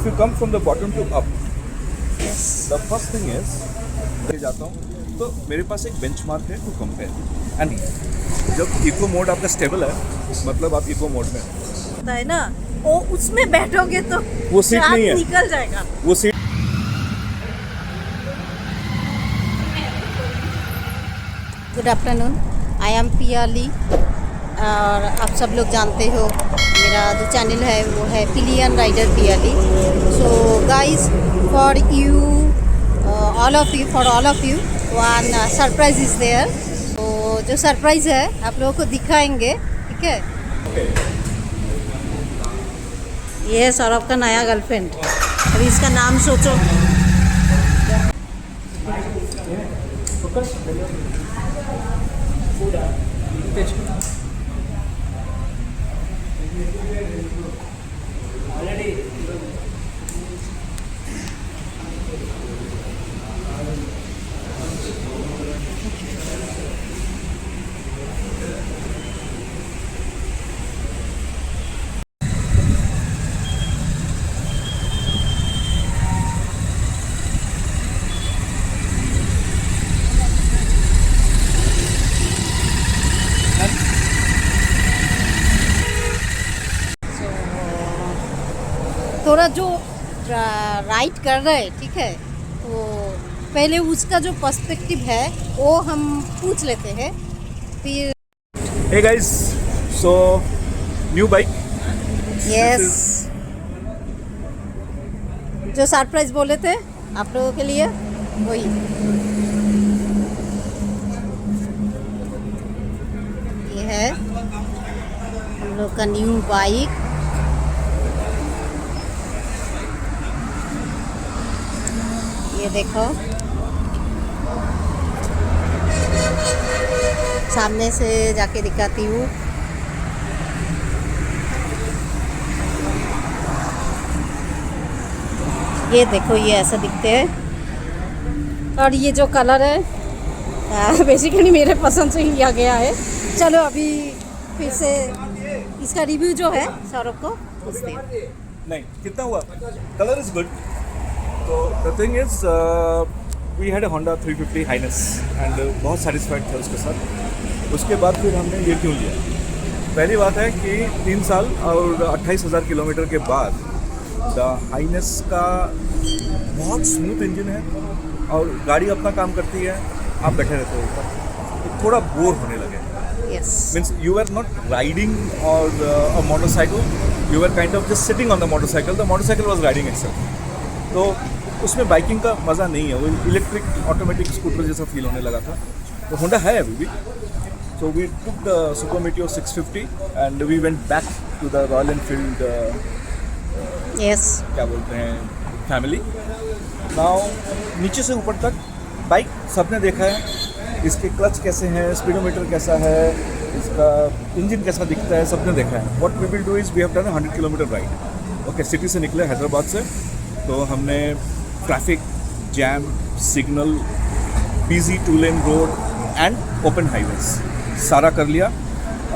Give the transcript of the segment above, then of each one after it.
you come from the bottom to up, the first thing is जाता हूँ तो मेरे पास एक बेंचमार्क है टू कंपेयर एंड जब इको मोड आपका स्टेबल है मतलब आप इको मोड में होता है ना, वो उसमें बैठोगे तो वो सीट रात नहीं है, निकल जाएगा। वो seat. Good afternoon, I am पिया ली और आप सब लोग जानते हो मेरा जो चैनल है वो है पिलियन राइडर पिया ली। So guys, for you all of you one surprise is there. तो जो सरप्राइज़ है आप लोगों को दिखाएंगे, ठीक है। ये है सौरभ का नया गर्लफ्रेंड। अभी इसका नाम सोचो। थोड़ा जो राइड कर रहे हैं, ठीक है, तो पहले उसका जो पर्सपेक्टिव है वो हम पूछ लेते हैं फिर। Hey guys, so new bike. Yes, जो सरप्राइज बोले थे आप लोगों के लिए वही। ये है हम लोग का न्यू बाइक। ये देखो, सामने से जाके दिखाती हूँ। ये देखो, ये ऐसा दिखते हैं और ये जो कलर है बेसिकली मेरे पसंद से ही लिया गया है। चलो अभी फिर से इसका रिव्यू जो है सौरभ को पूछते हैं। नहीं, कितना हुआ? Colour is good. तो the thing is we had a Honda 350 Highness and बहुत सेटिस्फाइड थे उसके साथ। उसके बाद फिर हमने ये क्यों लिया? पहली बात है कि 3 साल और 28,000 किलोमीटर के बाद द हाइनेस का बहुत स्मूथ इंजन है और गाड़ी अपना काम करती है, आप बैठे रहते हो ऊपर, तो थोड़ा बोर होने लगे। Yes. Means you were not riding or a motorcycle, you were kind of just sitting on the motorcycle was riding itself. तो उसमें बाइकिंग का मज़ा नहीं है, वो इलेक्ट्रिक ऑटोमेटिक स्कूटर जैसा फील होने लगा था। तो होंडा है अभी भी। So we took the Super Meteor 650 and we went back to the Royal Enfield, Yes. क्या बोलते हैं, फैमिली। नाउ नीचे से ऊपर तक बाइक सबने देखा है, इसके क्लच कैसे हैं, स्पीडोमीटर कैसा है, इसका इंजन कैसा दिखता है, सबने देखा है। What we will do is we have done 100 kilometre ride. Okay, city से निकले हैदराबाद से, तो हमने traffic jam, signal, busy 2 lane road and open highways सारा कर लिया।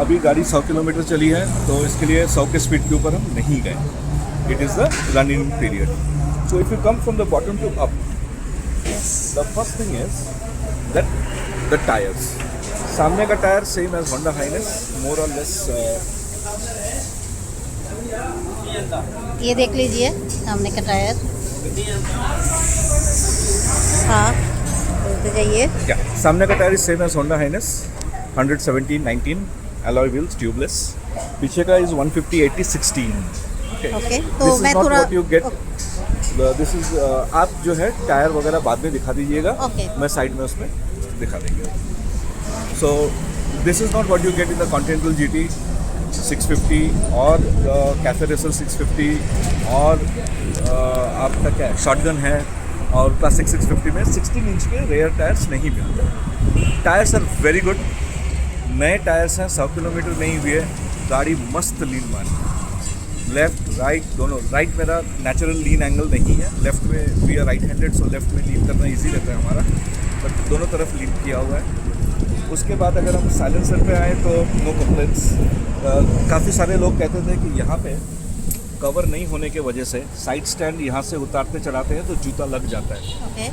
अभी गाड़ी 100 किलोमीटर चली है, तो इसके लिए 100 के स्पीड के ऊपर हम नहीं गए। It is the running period. So if you come from the bottom to up, the first thing is that the tyres. सामने का tyre same as Honda Highness, more और लेस। ये देख लीजिए सामने का टायर। हाँ, बोलते जाइए। क्या सामने का tyre is same as Honda Highness, 117/19 alloy wheels, tubeless. पीछे का इज 150/80/16। ओके, तो मैं थोड़ा what you get. This is आप जो है टायर वगैरह बाद में दिखा दीजिएगा। Okay. मैं साइड में उसमें दिखा देंगे। So this is not what you get in the Continental GT 650 और कैफे रेसर 650 और आपका क्या है, शॉटगन है, और क्लासिक 650 में 16 इंच के रेयर टायर्स नहीं मिलते। टायर्स आर वेरी गुड, नए टायर्स हैं, 100 किलोमीटर नहीं हुए, गाड़ी मस्त लीन मारी। लेफ्ट राइट दोनों, राइट मेरा नेचुरल लीन एंगल नहीं है, लेफ्ट में we are right handed, so left में लीन करना इजी रहता है हमारा, बट दोनों तरफ लीन किया हुआ है। उसके बाद अगर हम साइलेंसर पे आए तो नो कंप्लेंट्स। काफ़ी सारे लोग कहते थे कि यहाँ पे कवर नहीं होने के वजह से साइड स्टैंड यहाँ से उतारते चढ़ाते हैं तो जूता लग जाता है। ओके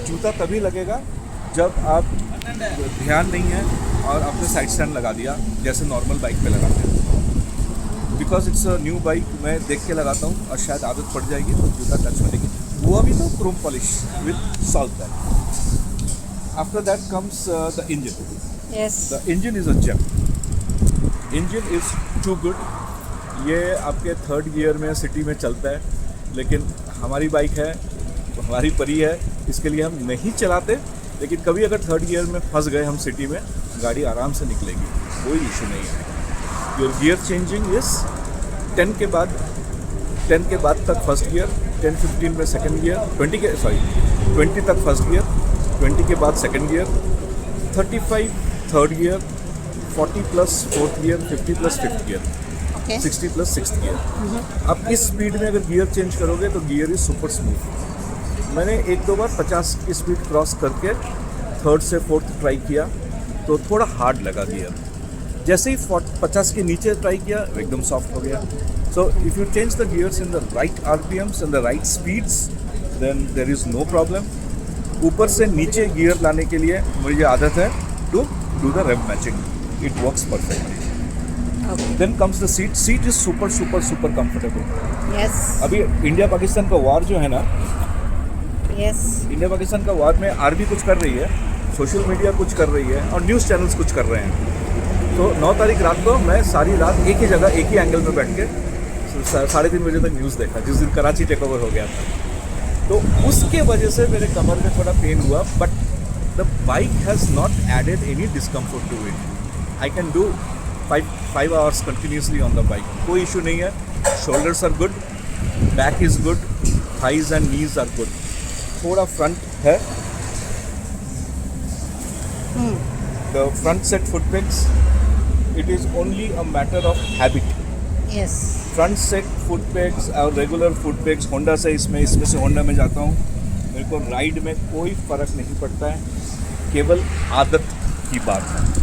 जूता तभी लगेगा जब आप ध्यान नहीं है और आपने साइड स्टैंड लगा दिया जैसे नॉर्मल बाइक पे लगाते हैं। Because it's a new bike, मैं देख के लगाता हूँ और शायद आदत पड़ जाएगी तो जूता टच होने वो अभी तो chrome polish with salt that. After that comes the engine. Yes the engine is a gem. Engine is too good. ये आपके थर्ड गियर में सिटी में चलता है, लेकिन हमारी बाइक है, हमारी परी है, इसके लिए हम नहीं चलाते। लेकिन कभी अगर थर्ड गियर में फंस गए हम सिटी में, गाड़ी आराम से निकलेगी, कोई इशू नहीं है। योर गियर चेंजिंग इज 10 के बाद तक फर्स्ट गियर, 10-15 में सेकंड गियर, 20 तक फर्स्ट गियर, 20 के बाद second gear, 35 third gear, 40 plus fourth gear, 50 plus fifth gear, 60 plus sixth gear. अब इस स्पीड में अगर गियर चेंज करोगे तो गियर इज सुपर स्मूथ। मैंने 1-2 बार 50 की स्पीड क्रॉस करके थर्ड से फोर्थ ट्राई किया तो थोड़ा हार्ड लगा गियर। जैसे ही 50 के नीचे ट्राई किया एकदम सॉफ्ट हो गया। So if you change the gears in the right RPMs and the right speeds then there is no problem. ऊपर से नीचे गियर लाने के लिए मुझे आदत है to do the rev matching. It works perfectly. Then comes the seat. Seat is super comfortable. Yes अभी इंडिया पाकिस्तान का वार जो है ना, यस इंडिया पाकिस्तान का वार में आर्मी कुछ कर रही है, सोशल मीडिया कुछ कर रही है और न्यूज़ चैनल्स कुछ कर रहे हैं। तो 9 तारीख रात को मैं सारी रात एक ही जगह एक ही एंगल में बैठ के 3:30 बजे तक न्यूज़ देखा, जिस दिन कराची टेक ओवर हो गया था। तो उसके वजह से मेरे कमर में थोड़ा पेन हुआ, but the bike has not added any discomfort to it. I can do 5 hours continuously on the bike, कोई इशू नहीं है। Shoulders are good, back is good, thighs and knees are good. थोड़ा front है, the front set foot pegs, it is only a matter of habit. Yes front set foot pegs और regular foot pegs Honda से इसमें से Honda में जाता हूँ, मेरे को राइड में कोई फ़र्क नहीं पड़ता है, केवल आदत की बात है।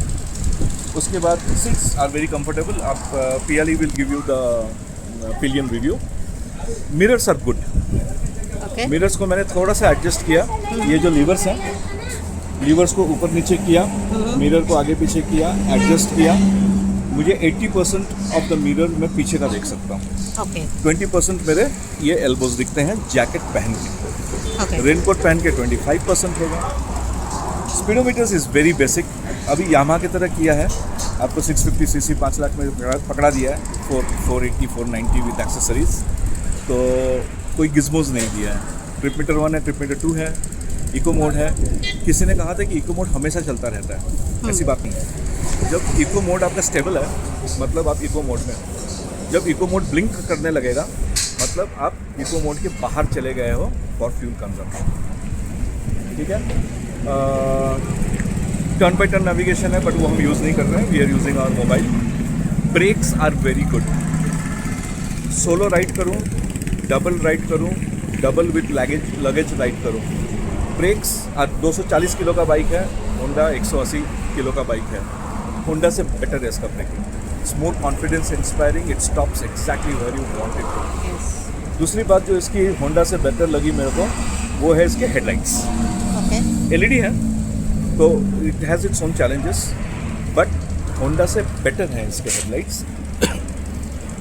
उसके बाद सीट्स आर वेरी कंफर्टेबल। आप PLE will give you the pillion review. Mirrors are good. Okay mirrors को मैंने थोड़ा सा एडजस्ट किया। ये जो लीवर्स हैं, लीवर्स को ऊपर नीचे किया, मिरर को आगे पीछे किया, एडजस्ट किया। मुझे 80% ऑफ द मिरर मैं पीछे का देख सकता हूँ। ओके 20% मेरे ये एल्बोज दिखते हैं जैकेट पहन के। ओके रेनकोट पहन के 25% होगा। स्पीडोमीटर्स इज़ वेरी बेसिक। अभी यामा की तरह किया है, आपको 650cc 5 लाख में पकड़ा दिया है, 480 490 विद एक्सेसरीज। तो कोई गिज्मोज नहीं दिया है। ट्रिप मीटर 1 है, ट्रिप मीटर 2 है, इको मोड है। किसी ने कहा था कि इको मोड हमेशा चलता रहता है, ऐसी बात नहीं है। जब इको मोड आपका स्टेबल है मतलब आप इको मोड में हो। जब इको मोड ब्लिंक करने लगेगा मतलब आप इको मोड के बाहर चले गए हो फॉर फ्यूल कंजम्पशन। ठीक है। टर्न बाई टर्न नेविगेशन है, बट वो हम यूज़ नहीं कर रहे हैं। We are using our mobile. Brakes are very good. Solo ride करूँ, डबल राइड करूँ, डबल विथ लगेज राइड करूँ, ब्रेक्स 240 किलो का बाइक है, होंडा 180 किलो का बाइक है। होंडा से बेटर है इसका braking. It's more confidence inspiring. It stops exactly where you want it to. दूसरी बात जो इसकी होंडा से बेटर लगी मेरे को, वो है इसके हेडलाइट्स। ओके LED है तो it has its own challenges, but Honda से बेटर है इसके headlights.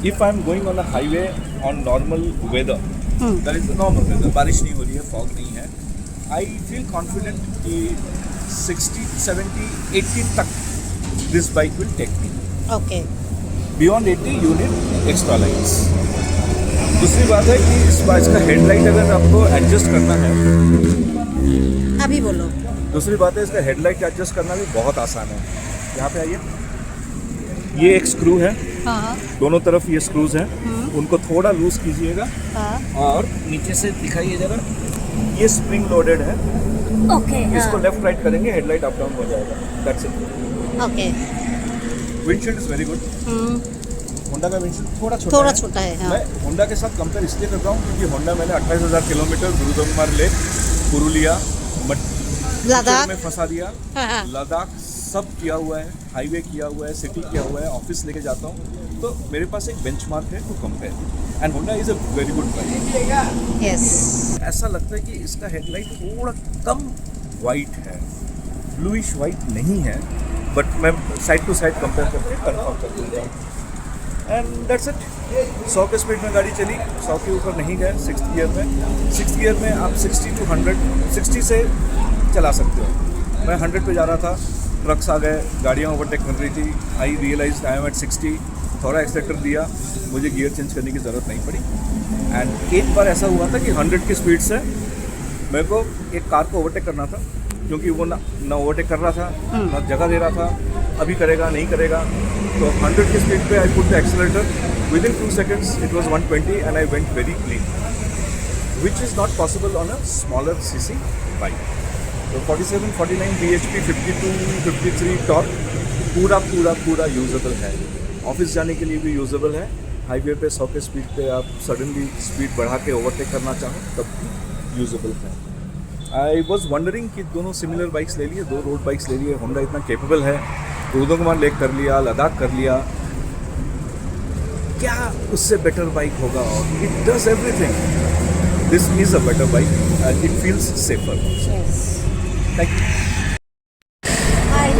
If I am going on a highway on normal weather, that is normal weather, बारिश नहीं हो रही है, फॉग नहीं है, आई फील कॉन्फिडेंट कि 60, 70, 80 तक this bike will take me. Okay beyond 80 you need extra lights. दूसरी बात है कि इसका हेडलाइट अगर आपको एडजस्ट करना है, अभी बोलो। दूसरी बात है इसका हेडलाइट एडजस्ट करना भी बहुत आसान है। यहाँ पे आइए, ये एक स्क्रू है, हाँ दोनों तरफ ये स्क्रूज हैं, उनको थोड़ा लूज कीजिएगा हाँ और नीचे से दिखाइए जरा, ये स्प्रिंग लोडेड है। ओके इसको लेफ्ट राइट करेंगे, हेडलाइट अप डाउन हो जाएगा। That's it. Okay windshield is very good. Honda का विंडशील्ड थोड़ा थोड़ा छोटा है हाँ। मैं होंडा के साथ कंपेयर इसलिए करता हूँ क्योंकि होंडा मैंने 28,000 किलोमीटर गुरुद्वार लेक, पुरुलिया, लद्दाख में फंसा दिया, हाँ। लद्दाख सब किया हुआ है, हाईवे किया हुआ है, सिटी किया हुआ है, ऑफिस लेके जाता हूँ, तो मेरे पास एक बेंचमार्क है to compare. And Honda is a very good bike. Yes. ऐसा लगता है कि इसका हेडलाइट थोड़ा कम वाइट है, ब्लूइश वाइट नहीं है, बट मैं साइड टू साइड कंपेयर करके कंफर्म कर दूँगा। And that's it. 100 के स्पीड में गाड़ी चली, 100 के ऊपर नहीं गए। 6th गियर में, 6th गियर में आप 60 to 100, 60 से चला सकते हो। मैं 100 पे जा रहा था, ट्रक्स आ गए, गाड़ियाँ ओवरटेक कर रही थी। आई रियलाइज आई एम एट 60, थोड़ा एक्सेलेरेटर दिया, मुझे गियर चेंज करने की ज़रूरत नहीं पड़ी। एंड एक बार ऐसा हुआ था कि 100 की स्पीड से मेरे को एक कार को ओवरटेक करना था, क्योंकि वो ना ओवरटेक कर रहा था, ना जगह दे रहा था, अभी करेगा नहीं करेगा। तो 100 की स्पीड पे I put the accelerator, with in 2 seconds it was 120 and I went very clean, which is not possible on a smaller CC bike. तो 47, 49 bhp, 52, 53 टॉर्क, पूरा यूजेबल है। ऑफिस जाने के लिए भी यूजेबल है। हाईवे पे 100 के स्पीड पे आप सडनली स्पीड बढ़ा के ओवरटेक करना चाहो तब भी यूजेबल है। आई वॉज वंडरिंग कि दोनों सिमिलर बाइक्स ले लिए, 2 रोड बाइक्स ले लिए। होंडा इतना केपेबल है, रुद्रकुमार लेक कर लिया, लद्दाख कर लिया, क्या उससे बेटर बाइक होगा? और it does everything. This is a better bike and it feels safer. Yes. Thank you. Hi.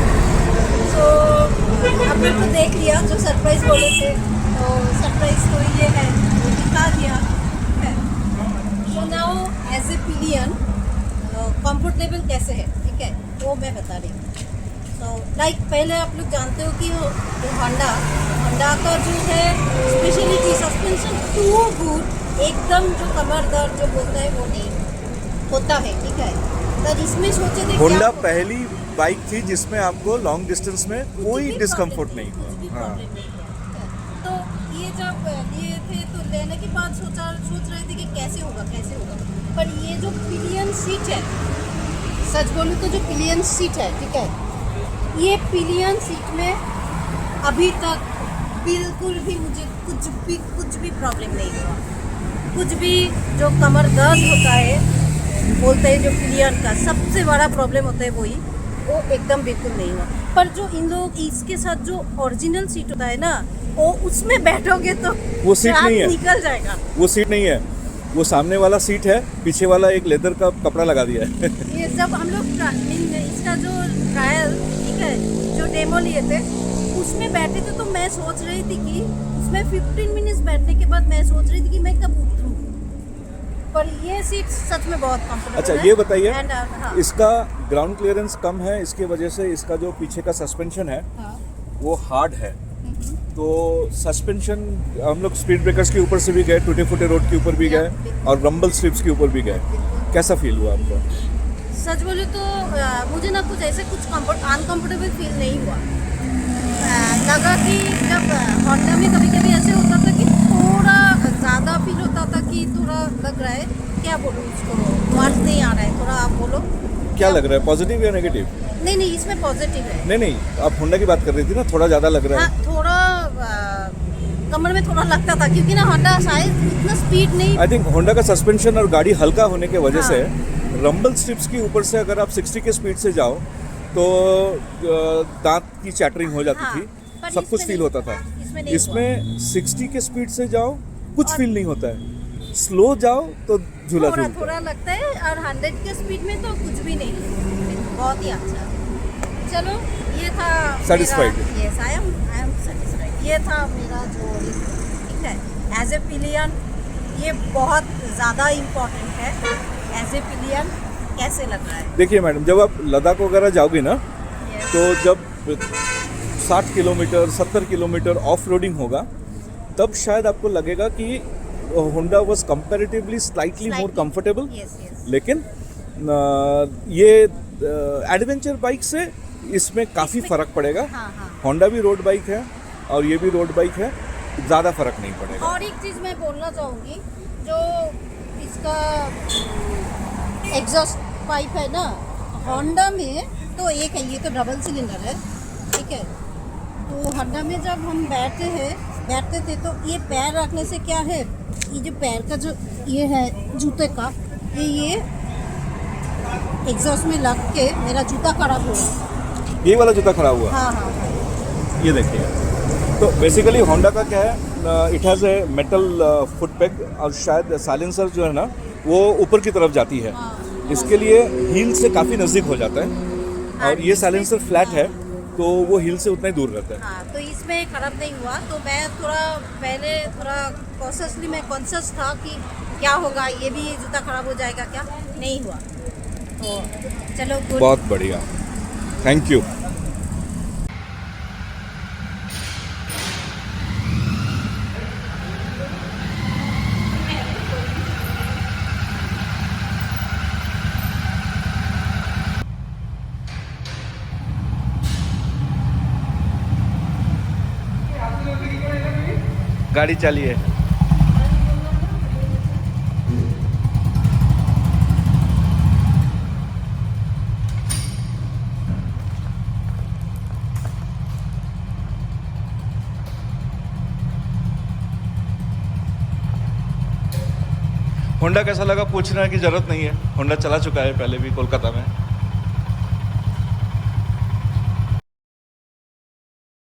सो आप लोग को देख लिया जो सरप्राइज बोले थे, तो सरप्राइज तो ये है, वो दिखा दिया। So now as a pillion comfortable कैसे है, ठीक है, वो मैं बता रही हूँ। तो लाइक पहले आप लोग जानते हो कि जो होंडा का जो है स्पेशलिटी सस्पेंशन टू गुड, एकदम जो कमर दर्द जो बोलता है वो नहीं होता है, ठीक है। तो इसमें सोचे थे होंडा पहली बाइक थी जिसमें आपको लॉन्ग डिस्टेंस में कोई डिस्कम्फर्ट नहीं हुआ। हाँ। तो ये जब लिए थे तो लेने के बाद सोच रहे थे कि कैसे होगा, पर ये जो पिलियन सीट है, सच बोलूँ तो जो पिलियन सीट है, ठीक है, ये पिलियन सीट में अभी तक बिल्कुल भी मुझे कुछ भी प्रॉब्लम नहीं हुआ। कुछ भी जो कमर दर्द होता है, बोलते हैं जो पिलियन का सबसे बड़ा प्रॉब्लम होता है वही, वो एकदम बिल्कुल नहीं हुआ। पर जो इन लोग इसके साथ जो ओरिजिनल सीट होता है ना, वो उसमें बैठोगे तो वो सीट नहीं है, निकल जाएगा। वो सीट नहीं है, वो सामने वाला सीट है, पीछे वाला एक लेदर का कपड़ा लगा दिया है। ये जब हम लोग इसका जो ट्रायल, ठीक है, जो डेमो लिए थे उसमें बैठे थे, तो मैं सोच रही थी कि उसमें 15 मिनट्स बैठने के बाद मैं सोच रही थी कि मैं कब उतरूँ, पर ये सीट सच में बहुत कंफर्टेबल अच्छा है। ये बताइए, हाँ, इसका ग्राउंड क्लियरेंस कम है, इसके वजह से इसका जो पीछे का सस्पेंशन है हाँ, वो हार्ड है। तो सस्पेंशन हम लोग स्पीड ब्रेकर्स के ऊपर से भी गए, टूटे फूटे रोड के ऊपर भी गए, और रंबल स्ट्रिप्स के ऊपर भी गए। कैसा फील हुआ आपका? सच बोले तो मुझे ना कुछ ऐसे कुछ अनकंफर्टेबल फील नहीं हुआ। लगा कि जब होंडा में कभी कभी ऐसे होता था कि थोड़ा ज़्यादा फील होता था कि थोड़ा लग रहा है, क्या बोलूँ उसको, वर्ड नहीं आ रहा है, थोड़ा आप बोलो क्या लग रहा है, पॉजिटिव या नेगेटिव? नहीं, इसमें पॉजिटिव है। नहीं, आप होंडा की बात कर रही थी ना, थोड़ा ज़्यादा लग रहा है। हाँ, थोड़ा कमर में थोड़ा लगता था, क्योंकि ना होंडा शायद इतना स्पीड नहीं। आई थिंक होंडा का सस्पेंशन और गाड़ी हल्का होने के वजह हाँ। से रंबल स्ट्रिप्स के ऊपर से अगर आप 60 के स्पीड से जाओ तो दांत की चैटरिंग हो जाती हाँ, थी, पर सब कुछ इसमें फील नहीं- होता था। इसमें नहीं इसमें 60 के स्पीड से जाओ कुछ और- फील नहीं होता है, स्लो जाओ तो झूला थोड़ा झूलता थोड़ा है। लगता है, और 100 के स्पीड में तो कुछ भी नहीं, बहुत ही अच्छा। चलो ये था Satisfied? Yes, I am satisfied. ये था मेरा जो, ठीक है, एज ए पिलियन ये बहुत ज़्यादा इम्पोर्टेंट है। एज ए पिलियन कैसे लग रहा है? देखिए मैडम, जब आप लद्दाख वगैरह जाओगे ना, Yes. तो जब 60 किलोमीटर 70 किलोमीटर ऑफ रोडिंग होगा, तब शायद आपको लगेगा कि Honda was comparatively slightly more comfortable. Yes, yes. लेकिन ये एडवेंचर बाइक से इसमें काफ़ी फ़र्क पड़ेगा। हाँ, हाँ। होंडा भी रोड बाइक है और ये भी रोड बाइक है, ज़्यादा फर्क नहीं पड़ेगा। और एक चीज़ मैं बोलना चाहूँगी, जो इसका एग्जॉस्ट पाइप है ना, होंडा में तो एक है, ये तो डबल सिलेंडर है, ठीक है। तो होंडा में जब हम बैठते थे तो ये पैर रखने से क्या है, ये जो पैर का जो ये है जूते का, ये एग्जॉस्ट में लग के मेरा जूता खराब हुआ। ये वाला जूता खराब हुआ? हाँ, ये देखिए, तो बेसिकली होंडा का क्या है, it has a metal foot peg और शायद साइलेंसर जो है ना वो ऊपर की तरफ जाती है, इसके लिए हील से काफ़ी नज़दीक हो जाता है और ये साइलेंसर फ्लैट है तो वो हील से उतना ही दूर रहता है। हाँ, तो इसमें ख़राब नहीं हुआ, तो मैं थोड़ा पहले थोड़ा कॉन्शियसली मैं कॉन्शियस था कि क्या होगा, ये भी जूता ख़राब हो जाएगा क्या, नहीं हुआ। तो चलो गुड। बहुत बढ़िया, थैंक यू। गाड़ी चलिए। होंडा कैसा लगा पूछने की ज़रूरत नहीं है, होंडा चला चुका है पहले भी कोलकाता में।